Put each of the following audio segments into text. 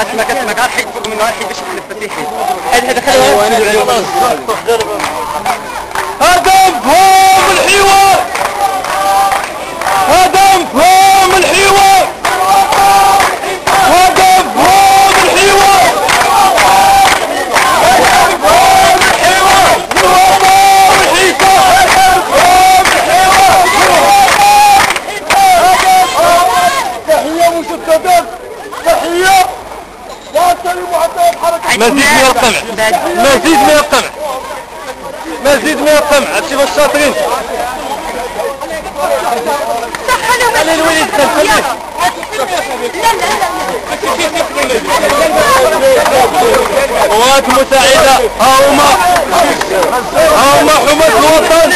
اسمك راح يفوق منه راح يبش الفتيحي هذا خليه هذا مفهوم الحوار، هذا مفهوم الحوار، هذا مفهوم الحوار، هذا مفهوم الحوار، مفهوم الحساب، مفهوم الحوار. تحية مشددة، تحية واصل معطيات حركة مزيد من القمع، مزيد من القمع، مزيد من القمع. هادشي باش شاطرين. خلي الوليد خليه. قوات مساعدة ها هما حماة الوطن.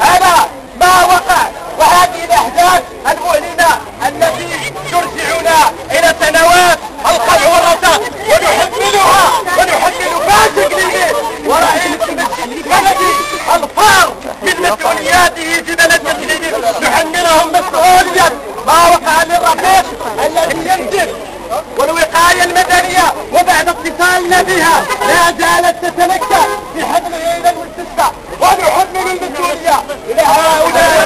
هذا ما وقع، وهذه الأحداث المؤلمة التي ترجعنا إلى سنوات القمع والرصاص، ونحمل فاسق للبيت ورئيس البلد الفار من مسؤولياته في بلد مسلمين، نحملهم مسؤولية ما وقع للرقيق الذي ينزل والوقاية المدنية. وبعد اتصالنا بها لا زالت تتمكن في حمله إلى المستشفى، ونحمل المسؤولية إلى هؤلاء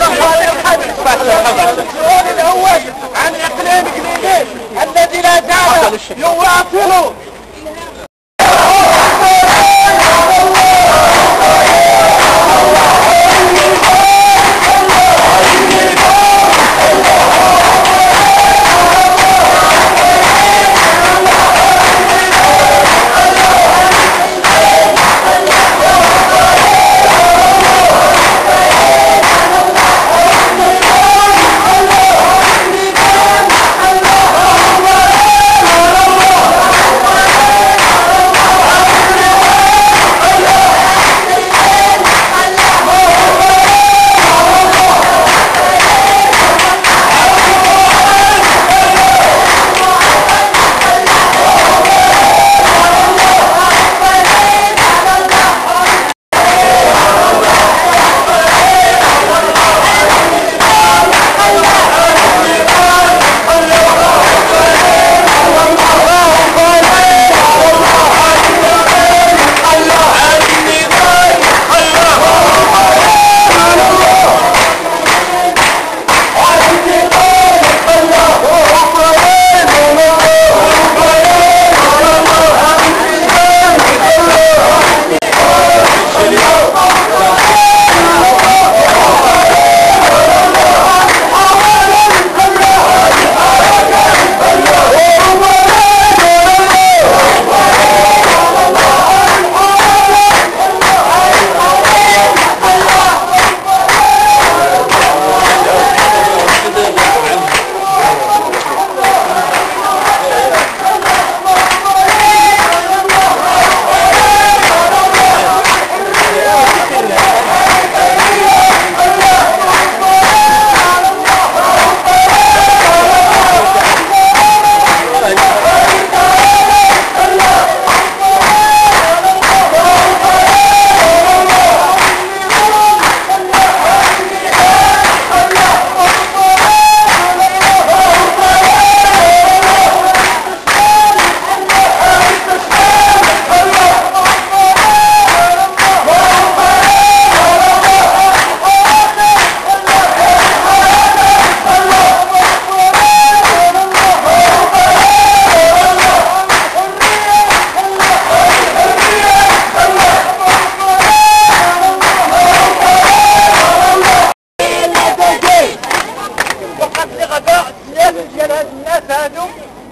باطل.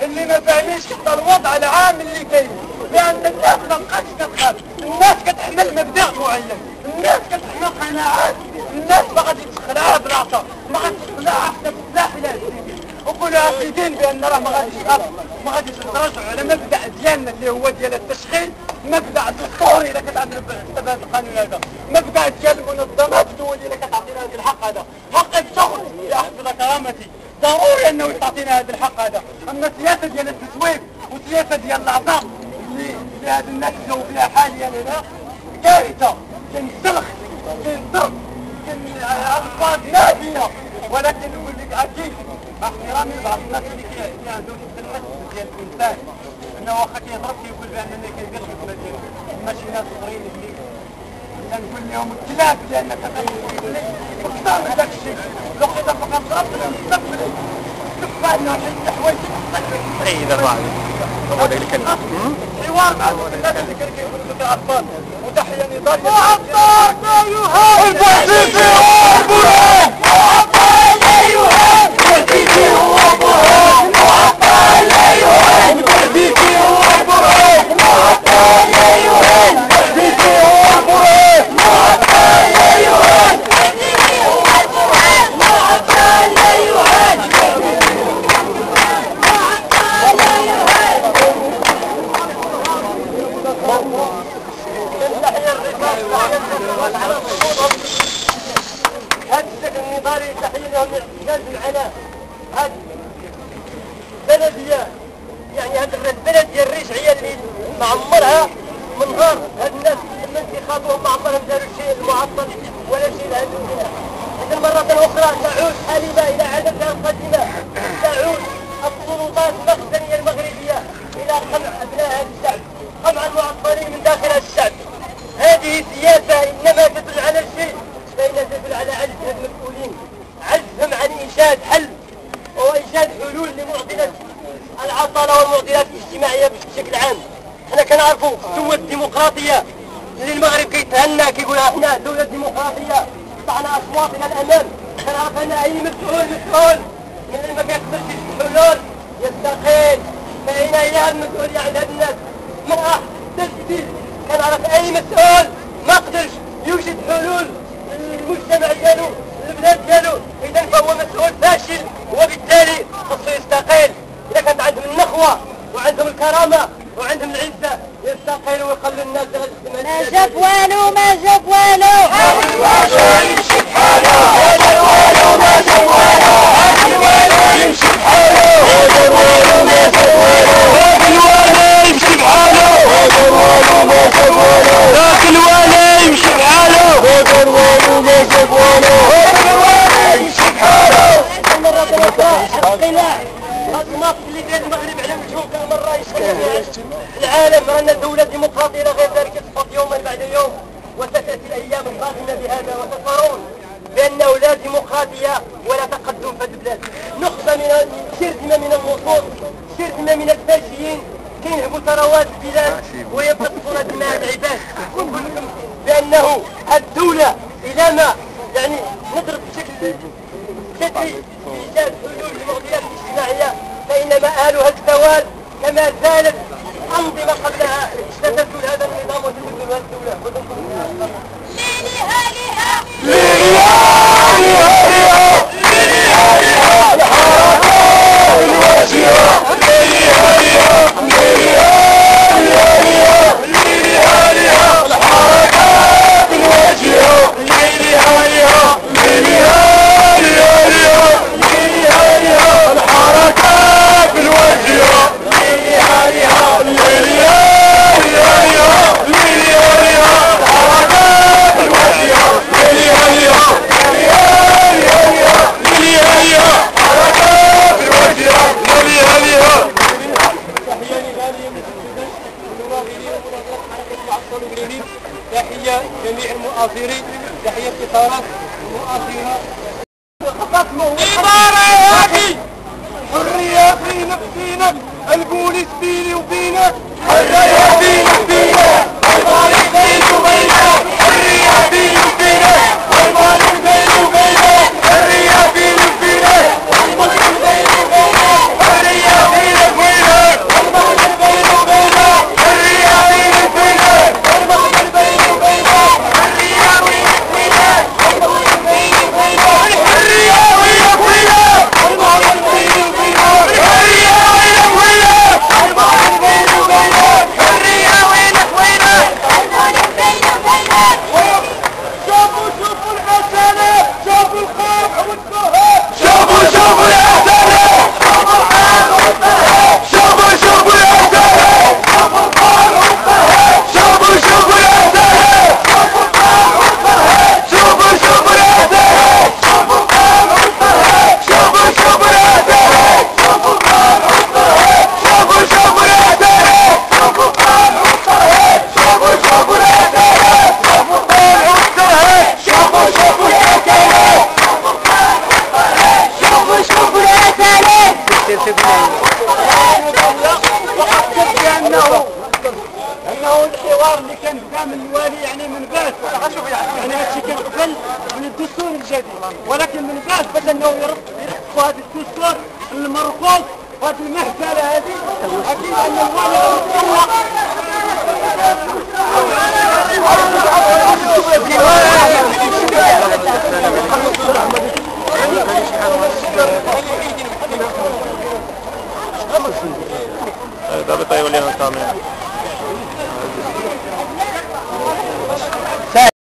اللي ما فاهمينش الوضع العام اللي كاين، لان الناس ما بقاتش كتخاف، الناس كتحمل مبدا معين، الناس كتحمل قناعات، الناس ما غادي تخلعها براسها، ما غادي تخلعها حتى بالسلاح الى السيدي، وكلها عارفين بان راه ما غاديش تخاف، ما غاديش نتراجعوا على مبدا ديالنا اللي هو ديال التشغيل، مبدا دستوري الا كتعمل بهذا القانون هذا، مبدا ديال المنظمات الدوليه اللي كتعطينا هذا الحق هذا، حق الشغل يحفظ كرامتي. ضروري انه تعطينا هذا الحق هذا، اما السياسه ديال التسويق والسياسه ديال العطاء اللي هذا الناس جاوا فيها حاليا هنا كارثه، كاين سلخ، كاين ضرب، كاين الفاظ نافيه، ولكن نقول لك اكيد مع احترامي لبعض الناس اللي عندهم الحس ديال الانسان، انه واخا كيهضر كيقول بانني كيدير الخدمه ديالو، ماشي ناس اخرين اللي نقول لهم الكلاب لان كتقول لي اكثر من داك الشيء، لو كذا فقط ربنا مستقبل استقبالنا حتى حوايج مستقبل. اي دابا هو داك الكلام حوار مع الناس اللي كانوا كيقولوا لك اطفال وتحيه نضاليه معطل ايها البحثي هو البراق معطل ايها البحثي هو البراق معطل ايها البحثي هو البراق معطل ايها البحثي هو البراق معطل ايها البحثي هو البراق معطل ايها هذا الشكل النضالي تحية لهم اعتزاز العناء. هذه بلدية يعني هذا البلد ديال الرجعية اللي معمرها من نهار هاد الناس لما انتخابهم معمرهم داروا الشيء المعطل ولا شيء لهذا البلاد. إذا مرة أخرى تعود حليمة إلى عادتها القديمة، تعود السلطات المقدنية المغربية إلى قمع أبناء هذا الشعب، قمع المعطلين من داخل هذا الشعب. هذه سياسة إنما تدل على الشيء فإنها تدل على عجز المسؤولين، عجزهم عن إيجاد حل وإيجاد حلول لمعضلة العطلة والمعضلات الاجتماعية. الاجتماعية بشكل عام. حنا كنعرفوا الدول الديمقراطية اللي المغرب كيتهنى كيقول احنا دولة ديمقراطية قطعنا اصواتنا الامام. كنعرف ان اي مسؤول من ما كيقدرش الحلول يستقيل. فأين هي المسؤولية عند هاد الناس؟ ما حتى جديد. كنعرف اي مسؤول ما قدرش يوجد حلول للمجتمع ديالو البلاد ديالو، اذا فهو مسؤول فاشل وبالتالي خصو يستقيل. اذا كانت عندهم النخوة وعندهم الكرامة وعندهم العزة يستقيلوا ويخلوا الناس غير ما جاب والو ما جاب والو يمشي بحاله هذا الوالو ما جاب والو هذا الوالو يمشي بحاله هذا الوالو ما جاب والو هذا الوالو يمشي بحاله هذا الوالو ما جاب والو هذا الوالو يمشي بحاله هذا الوالو ما جاب والو هذا الوالو يمشي بحاله النص اللي داير المغرب على وجهه كل مرة يشكل العالم أن دولة ديمقراطية إلى غير ذلك تسقط يوما بعد يوم، وستأتي الأيام القادمة بهذا وتشعرون بأنه لا ديمقراطية ولا تقدم في البلاد. نخبة من شرذمة من اللصوص، شرذمة من الفاشيين كينهبوا ثروات البلاد ويبتطفون دماء العباد. ونقول لكم بأنه الدولة إلى ما يعني نضرب بشكل جدي في إيجاد حلول للمعضلات الاجتماعية فإن مآلها الزوال كما زالت أنظمة قبلها استتبدل هذا النظام وتبدل هذه الدولة. تحية جميع المؤثرين، تحية اتصالات المؤثرة. عبارة يا أخي، حرية في نفسينا، البوليس بيني وبينك، حرية بيني وبينك، البوليس بيني وبينك، حرية بيني وبينك، البوليس بيني وبينك، حرية بيني وبينك، البوليس بيني وبينك، حرية بيني وبينك، البوليس بيني وبينك، حرية بيني وبينك، البوليس بيني وبينك، حرية بيني وبينك، البوليس بيني وبينك، الحرية وينك وينك، البوليس بيني وبينك، الحرية وينك وينك، البوليس بيني وبينك، حرية وينك وينك، البوليس بيني وبينك. شوفوا العسالة، شوفوا الخوف والكهف، شوفوا العسالة، شوفوا الخوف والكهف، شوفوا العسالة، شوفوا الخوف والكهف، شوفوا العسالة، شوفوا الخوف والكهف، شوفوا العسالة، شوفوا الخوف والكهف، شوفوا العسالة، شوفوا الخوف والكهف، شوفوا العسالة، شوفوا الخوف والكهف، شوفوا العسالة، شوفوا الخوف والكهف، شوفوا العسالة، شوفوا العسالة. وأعتقد أنه الحوار اللي كان قدام الوالي يعني من بعد يعني هادشي كان قبل من الدستور الجديد، ولكن من بعد بدا أنه يرفقوا هذا الدستور المرفوض وهذه المهزلة هذه. أكيد أن الوالي ده بطيب لي